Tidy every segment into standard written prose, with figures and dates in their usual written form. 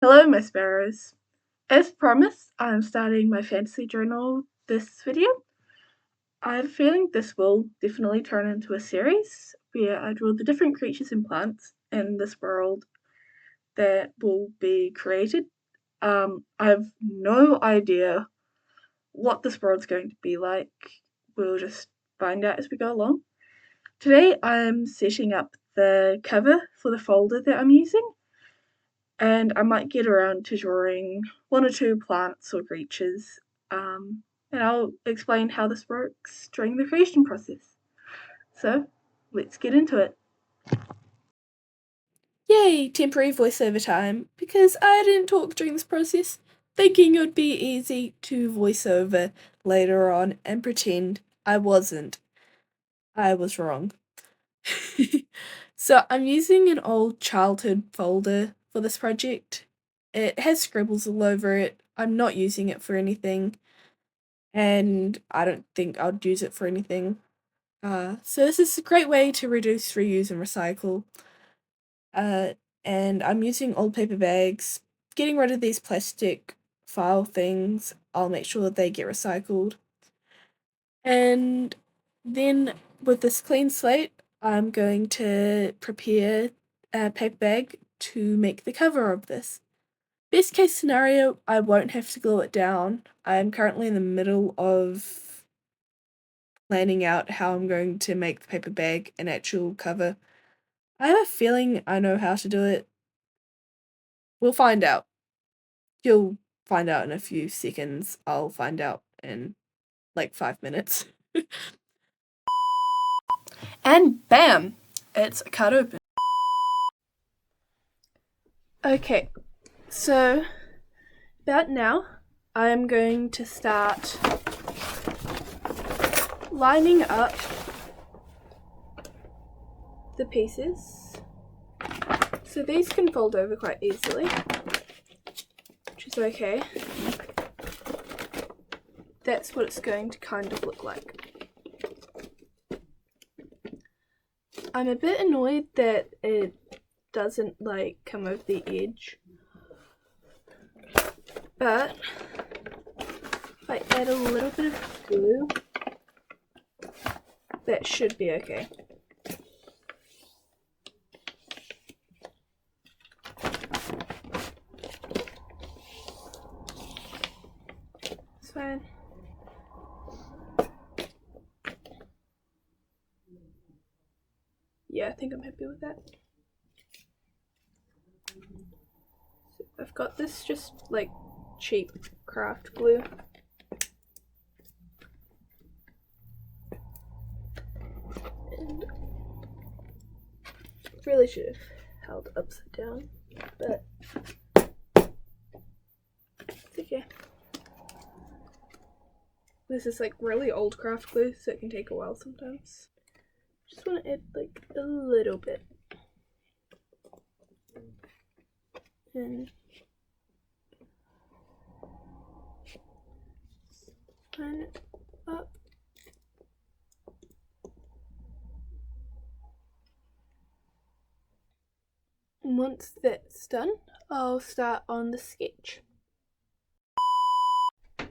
Hello, my sparrows. As promised, I'm starting my fantasy journal this video. I have a feeling this will definitely turn into a series where I draw the different creatures and plants in this world that will be created. I have no idea what this world's going to be like. We'll just find out as we go along. Today, I'm setting up the cover for the folder that I'm using, and I might get around to drawing one or two plants or creatures, and I'll explain how this works during the creation process. So, let's get into it. Yay, temporary voiceover time, because I didn't talk during this process, thinking it would be easy to voice over later on and pretend I wasn't. I was wrong. So I'm using an old childhood folder for this project. It has scribbles all over it. I'm not using it for anything, and I don't think I'd use it for anything. So this is a great way to reduce, reuse, and recycle. And I'm using old paper bags, getting rid of these plastic file things. I'll make sure that they get recycled. And then with this clean slate, I'm going to prepare a paper bag to make the cover of this. Best case scenario, I won't have to glue it down. I'm currently in the middle of planning out how I'm going to make the paper bag an actual cover. I have a feeling I know how to do it. We'll find out. You'll find out in a few seconds. I'll find out in like 5 minutes. And bam! It's cut open. Okay, so about now, I'm going to start lining up the pieces. So these can fold over quite easily, which is okay. That's what it's going to kind of look like. I'm a bit annoyed that it doesn't like come over the edge, but if I add a little bit of glue, that should be okay. It's fine. Yeah, I think I'm happy with that. So I've got this just like cheap craft glue. And really should have held upside down, but it's okay. This is like really old craft glue, so it can take a while sometimes. Just want to add like a little bit. And line it up. And once that's done, I'll start on the sketch.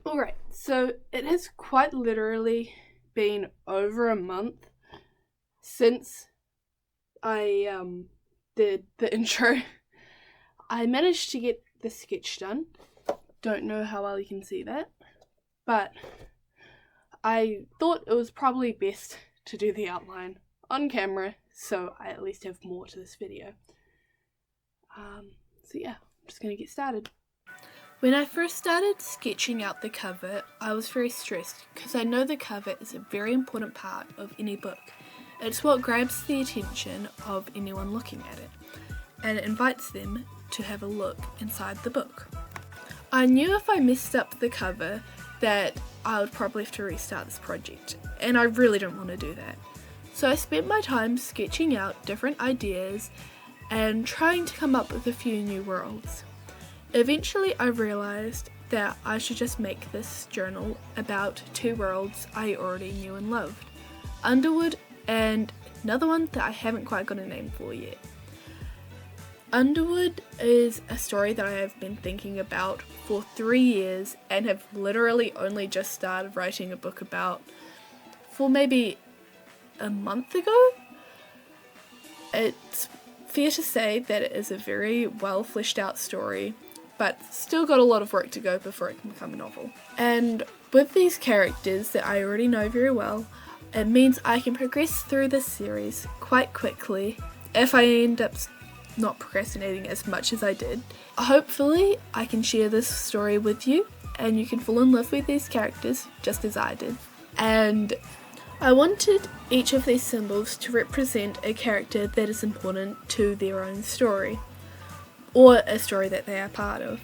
Alright, so it has quite literally been over a month since I did the intro. I managed to get the sketch done. Don't know how well you can see that, but I thought it was probably best to do the outline on camera so I at least have more to this video. So yeah, I'm just gonna get started. When I first started sketching out the cover, I was very stressed because I know the cover is a very important part of any book. It's what grabs the attention of anyone looking at it, and it invites them to have a look inside the book. I knew if I messed up the cover that I would probably have to restart this project, and I really don't want to do that. So I spent my time sketching out different ideas and trying to come up with a few new worlds. Eventually I realised that I should just make this journal about two worlds I already knew and loved, Underwood and another one that I haven't quite got a name for yet. Underwood is a story that I have been thinking about for 3 years and have literally only just started writing a book about for maybe a month ago. It's fair to say that it is a very well fleshed out story, but still got a lot of work to go before it can become a novel. And with these characters that I already know very well, it means I can progress through this series quite quickly if I end up not procrastinating as much as I did. Hopefully, I can share this story with you and you can fall in love with these characters just as I did. And I wanted each of these symbols to represent a character that is important to their own story, or a story that they are part of.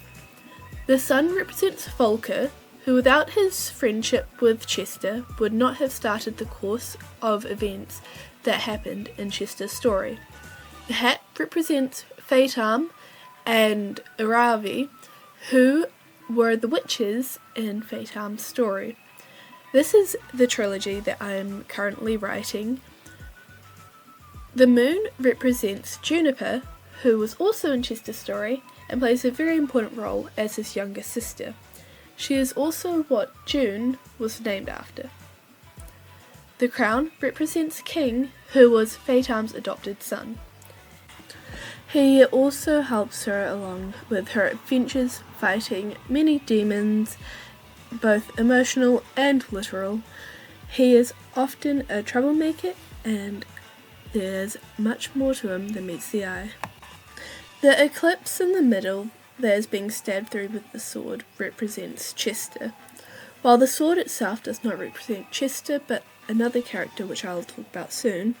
The sun represents Volker, who without his friendship with Chester would not have started the course of events that happened in Chester's story. The hat represents Faetam and Iravi, who were the witches in Faetam's story. This is the trilogy that I am currently writing. The moon represents Juniper, who was also in Chester's story and plays a very important role as his younger sister. She is also what June was named after. The crown represents King, who was Faetam's adopted son. He also helps her along with her adventures fighting many demons, both emotional and literal. He is often a troublemaker and there's much more to him than meets the eye. The eclipse in the middle that is being stabbed through with the sword represents Chester. While the sword itself does not represent Chester but another character which I'll talk about soon,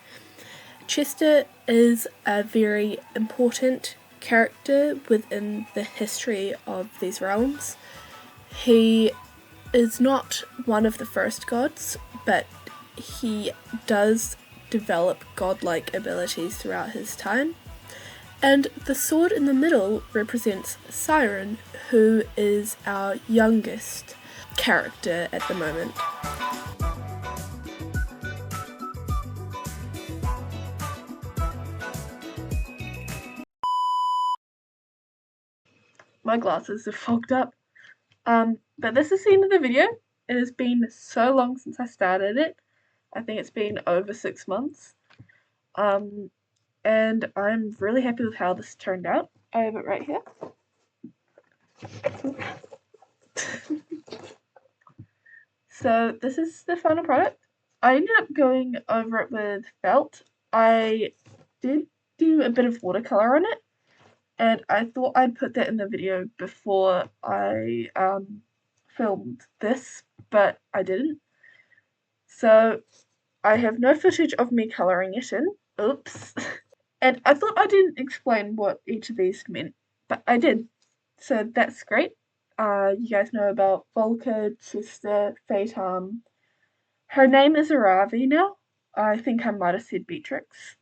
Chester is a very important character within the history of these realms. He is not one of the first gods, but he does develop godlike abilities throughout his time. And the sword in the middle represents Siren, who is our youngest character at the moment. My glasses are fogged up. But this is the end of the video. It has been so long since I started it. I think it's been over 6 months. And I'm really happy with how this turned out. I have it right here. So this is the final product. I ended up going over it with felt. I did do a bit of watercolor on it, and I thought I'd put that in the video before I filmed this, but I didn't. So I have no footage of me colouring it in. Oops. And I thought I didn't explain what each of these meant, but I did. So that's great. You guys know about Volker, Chester, Faetam. Her name is Aravi now. I think I might have said Beatrix.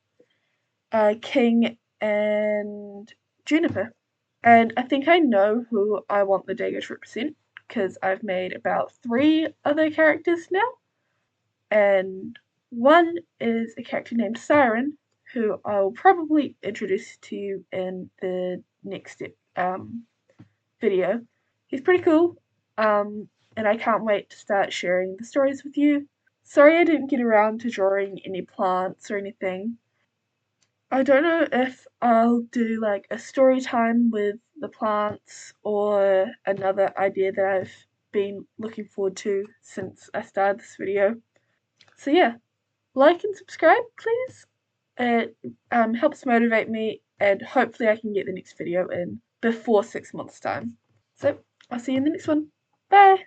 King and Juniper. And I think I know who I want the dagger to represent because I've made about 3 other characters now. And one is a character named Siren, who I'll probably introduce to you in the next video. He's pretty cool, and I can't wait to start sharing the stories with you. Sorry I didn't get around to drawing any plants or anything. I don't know if I'll do like a story time with the plants or another idea that I've been looking forward to since I started this video. So yeah, like and subscribe please. It helps motivate me and hopefully I can get the next video in before 6 months time. So I'll see you in the next one. Bye!